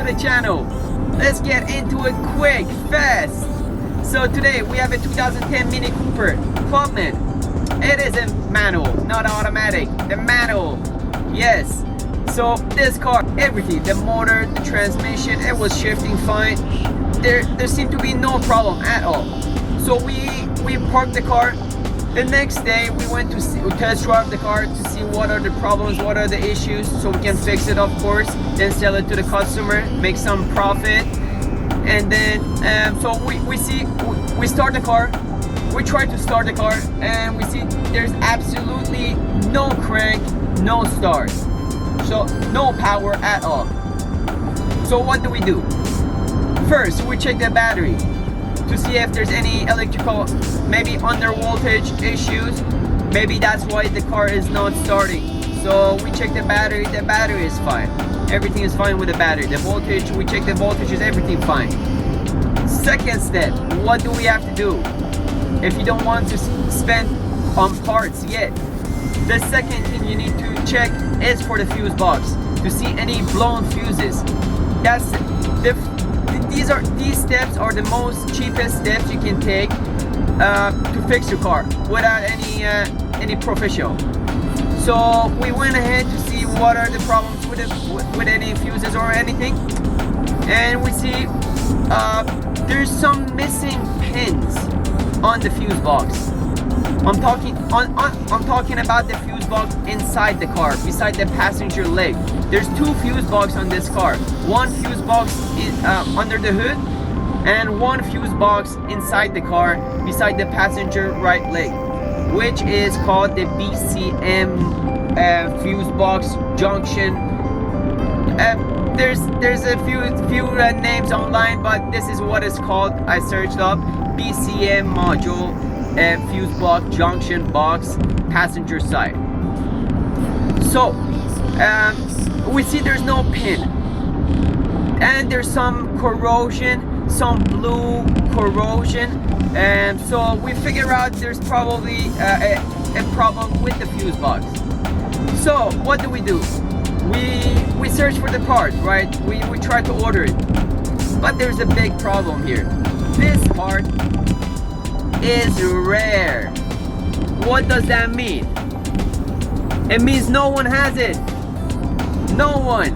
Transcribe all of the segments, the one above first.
the channel. Let's get into it quick, fast. So today we have a 2010 Mini Cooper Clubman. It is a manual, not automatic. The manual, yes. So this car, everything, the motor, the transmission, it was shifting fine. There seemed to be no problem at all. So we parked the car. The next day we went to test drive the car to see what are the problems, what are the issues, so we can fix it, of course, then sell it to the customer, make some profit. And then so we start the car, we try to start the car, and we see there's absolutely no crank, no start, so no power at all. So what do? First we check the battery to see if there's any electrical, maybe under voltage issues. Maybe that's why the car is not starting. So we check the battery is fine. Everything is fine with the battery. The voltage, we check the voltage, is everything fine. Second step, what do we have to do? If you don't want to spend on parts yet, the second thing you need to check is for the fuse box, to see any blown fuses. That's these steps are the most cheapest steps you can take to fix your car without any professional. So we went ahead to see what are the problems with any fuses or anything, and we see there's some missing pins on the fuse box. I'm talking about the fuse box inside the car, beside the passenger leg. There's two fuse boxes on this car. One fuse box is under the hood, and one fuse box inside the car, beside the passenger right leg, which is called the BCM fuse box junction. There's a few names online, but this is what it's called. I searched up BCM module fuse box junction box passenger side. So we see there's no pin, and there's some corrosion, some blue corrosion, and so we figure out there's probably a problem with the fuse box. So what do? We search for the part, right? We try to order it, but there's a big problem here. This part is rare. What does that mean? It means no one has it. No one.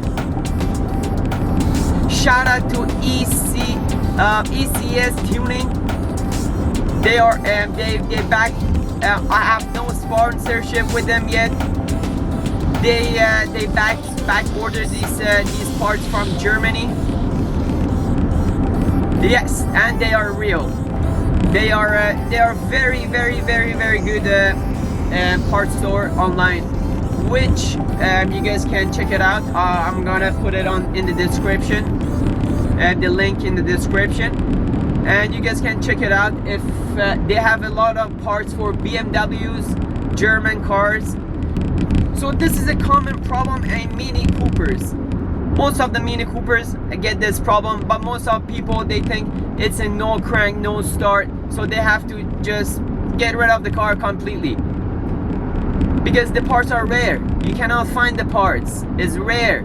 Shout out to ECS Tuning. They are they back. I have no sponsorship with them yet. They back order these parts from Germany. Yes, and they are real. They are very good parts store online, which you guys can check it out. I'm gonna put it in the description, the link in the description, and you guys can check it out. If they have a lot of parts for BMWs, German cars. So this is a common problem in Mini Coopers. Most of the Mini Coopers get this problem, but most of people, they think it's a no crank, no start, so they have to just get rid of the car completely, because the parts are rare. You cannot find the parts. It's rare.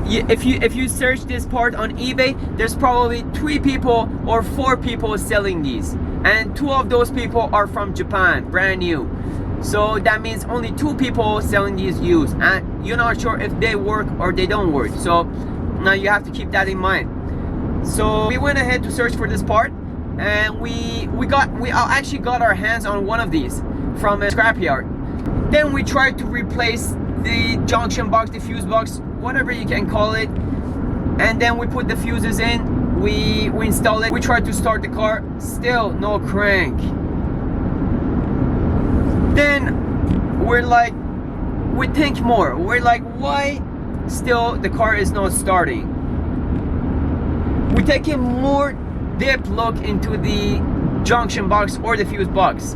If you search this part on eBay, there's probably 3 people or 4 people selling these, and 2 of those people are from Japan, brand new. So that means only 2 people selling these used, and you're not sure if they work or they don't work. So now you have to keep that in mind. So we went ahead to search for this part, and we actually got our hands on one of these from a scrapyard. Then we tried to replace the junction box, the fuse box, whatever you can call it, and then we put the fuses in. We installed it. We tried to start the car, still no crank. Then we're like, we think more. We're like, why still the car is not starting? We take a more deep look into the junction box or the fuse box.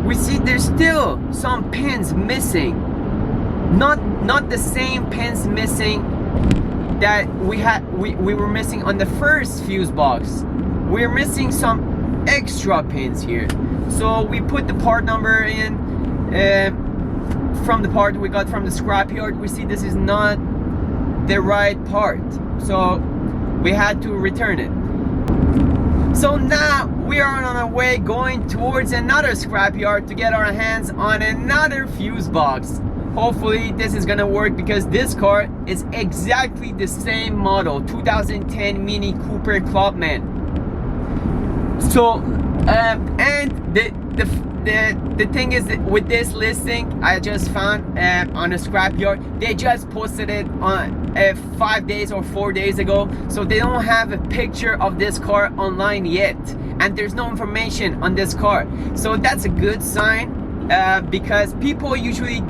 We see there's still some pins missing. Not the same pins missing that we were missing on the first fuse box. We're missing some extra pins here. So we put the part number in from the part we got from the scrapyard. We see this is not the right part. so we had to return it. So now we are on our way going towards another scrapyard to get our hands on another fuse box. Hopefully this is gonna work, because this car is exactly the same model, 2010 Mini Cooper Clubman. So and the thing is that with this listing I just found on a scrapyard, they just posted it on 5 days or 4 days ago, so they don't have a picture of this car online yet, and there's no information on this car. So that's a good sign, because people usually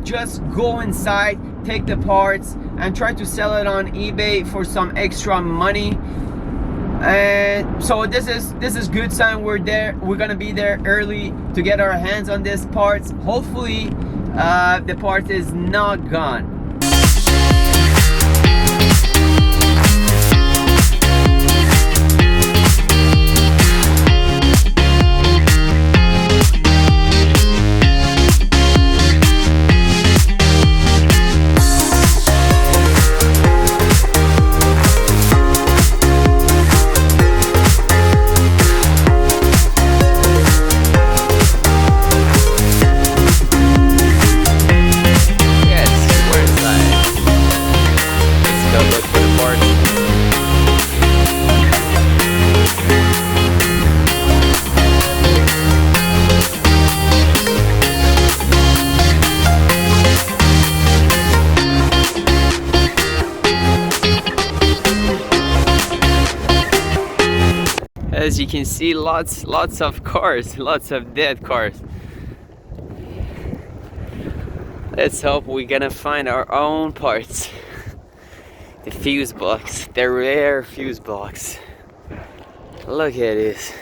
just go inside, take the parts and try to sell it on eBay for some extra money. And so this is good sign. We're gonna be there early to get our hands on this parts. Hopefully the part is not gone. As you can see, lots of cars, lots of dead cars. Let's hope we're gonna find our own parts. The fuse box, the rare fuse box. Look at this.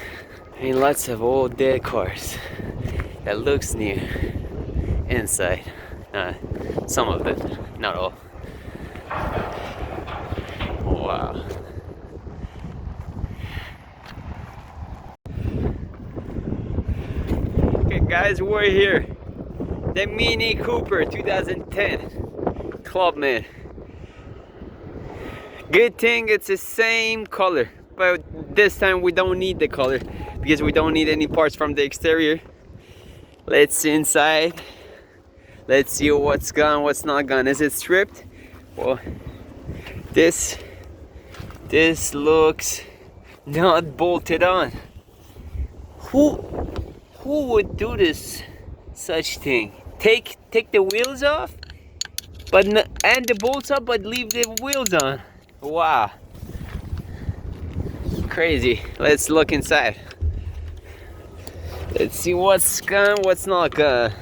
I mean, lots of old dead cars that looks new inside. Some of them, not all. Wow. Okay guys, we're here. The Mini Cooper 2010 Clubman. Good thing it's the same color, but this time we don't need the color because we don't need any parts from the exterior. Let's see inside. Let's see what's gone, what's not gone. Is it stripped? Well, this looks not bolted on. Who would do this such thing? Take the wheels off, and the bolts up, but leave the wheels on. Wow, crazy. Let's look inside. Let's see what's gone, what's not gone.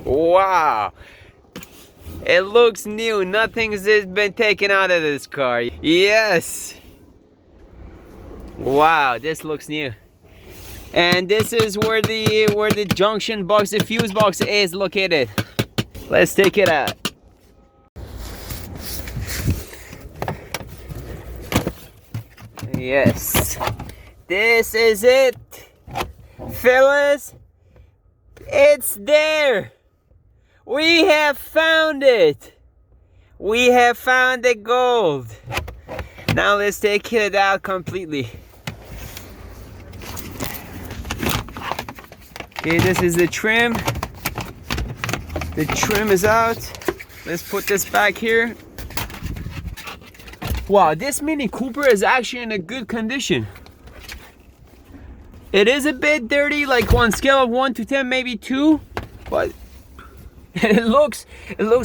Wow, it looks new. Nothing's been taken out of this car. Yes. Wow, this looks new. And this is where the junction box, the fuse box is located. Let's take it out. Yes, this is it, fellas. It's there. We have found it. We have found the gold. Now let's take it out completely. Okay, this is the trim. The trim is out. Let's put this back here. Wow, this Mini Cooper is actually in a good condition. It is a bit dirty, like on scale of 1 to 10, maybe 2, but it looks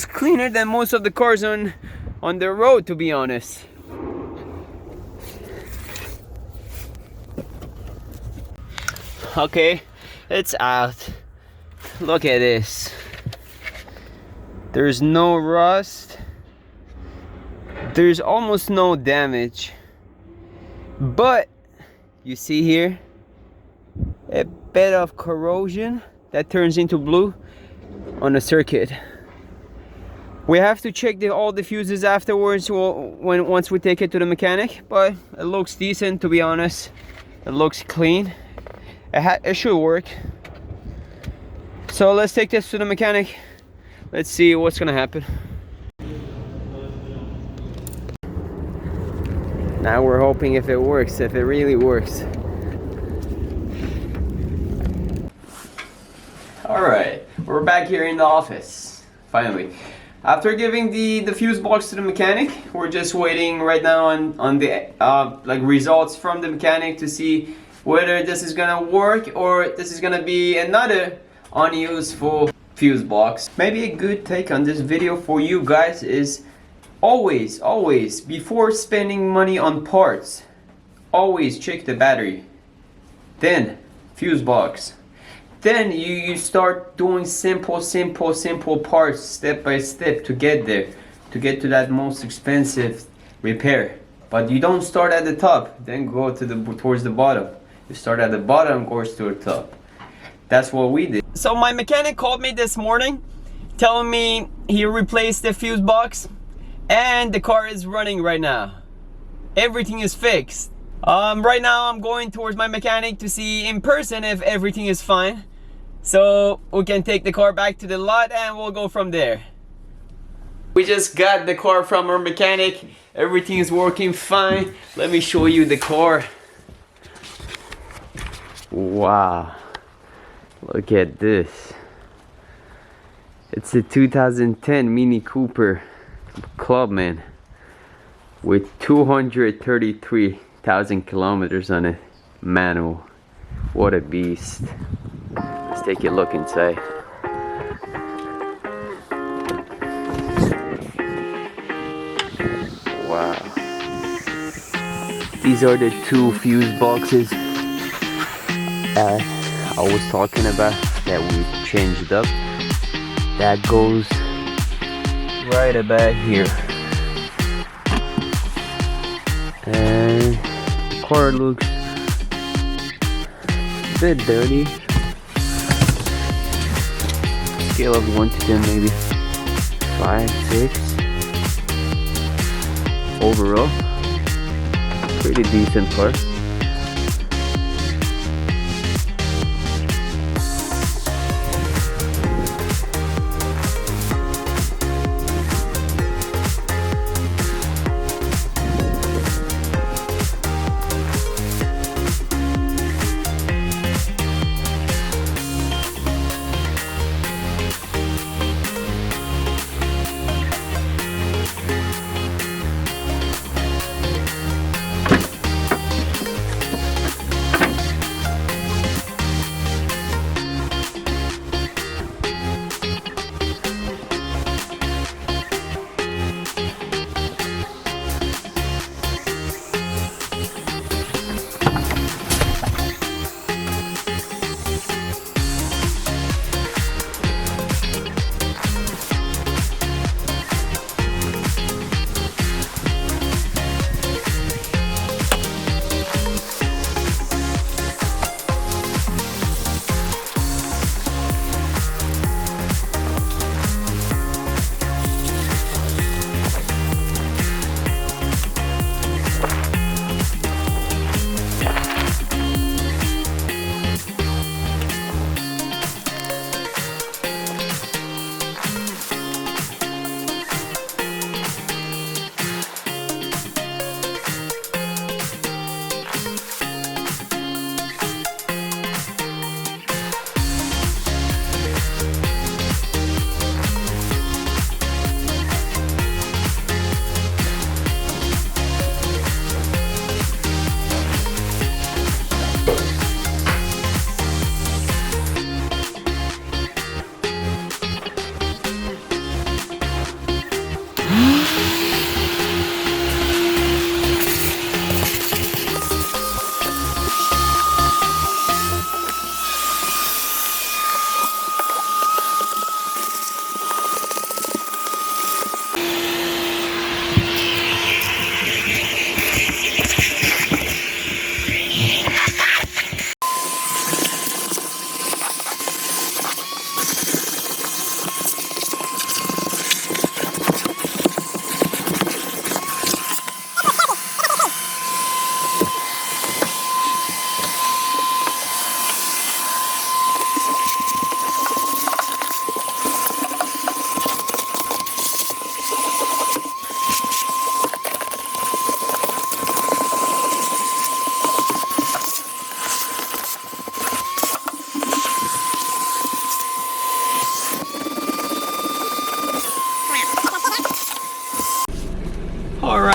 cleaner than most of the cars on the road, to be honest. Okay, it's out. Look at this. There's no rust. There's almost no damage. But you see here a bit of corrosion that turns into blue on the circuit. We have to check all the fuses afterwards once we take it to the mechanic, but it looks decent, to be honest. It looks clean. It should work. So let's take this to the mechanic. Let's see what's gonna happen. Now we're hoping if it works, if it really works. Alright, we're back here in the office, finally. After giving the fuse box to the mechanic, we're just waiting right now on the like results from the mechanic to see whether this is gonna work or this is gonna be another unuseful fuse box. Maybe a good take on this video for you guys is always before spending money on parts, always check the battery, then fuse box. Then you start doing simple parts step by step to get there, to get to that most expensive repair. But you don't start at the top, then go to towards the bottom. You start at the bottom, goes to the top. That's what we did. So my mechanic called me this morning, telling me he replaced the fuse box, and the car is running right now. Everything is fixed. Right now I'm going towards my mechanic to see in person if everything is fine, so we can take the car back to the lot and we'll go from there. We just got the car from our mechanic. Everything is working fine. Let me show you the car. Wow, look at this. It's a 2010 Mini Cooper Clubman with 233,000 kilometers on it, manual. What a beast. Let's take a look inside. Wow. These are the two fuse boxes I was talking about that we changed up. That goes right about here. And the car looks a bit dirty. Scale of 1 to 10, maybe 5, 6. Overall, pretty decent car.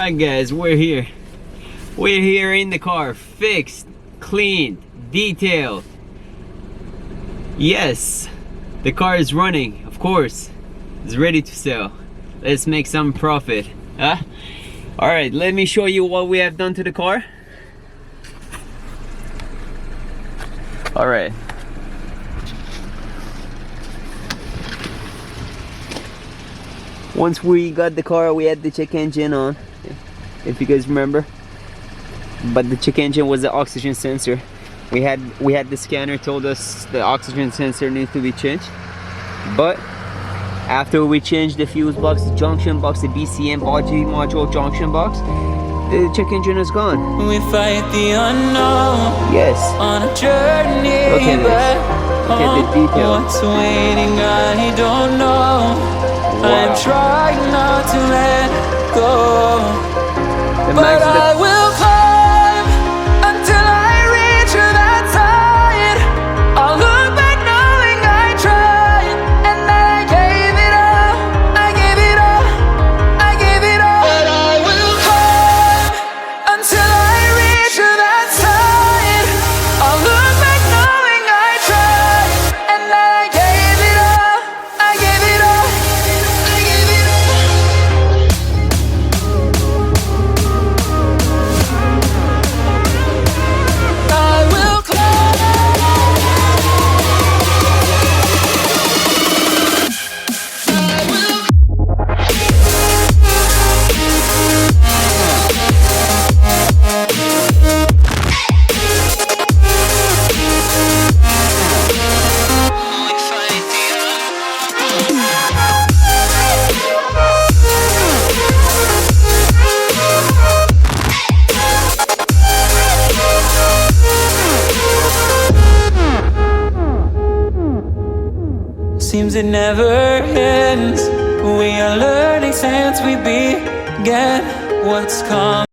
Alright guys, we're here. We're here in the car, fixed, cleaned, detailed. Yes, the car is running, of course. It's ready to sell. Let's make some profit. Huh? Alright, let me show you what we have done to the car. Alright. Once we got the car, we had the check engine on, if you guys remember. But the check engine was the oxygen sensor. We had the scanner told us the oxygen sensor needs to be changed. But after we changed the fuse box, the junction box, the BCM RG module junction box, the check engine is gone. We fight the unknown. Yes. On a journey. Look at this. Look at the detail. What's waiting, I don't know. Wow. I'm trying not to let go, but I will climb until I reach that side. I'll look back knowing I tried, and I gave it all. I gave it all. I gave it all. But I will climb until I reach that side. I'll look back knowing I tried, and I gave it all. I gave it all. Seems it never ends. We are learning since we began. What's come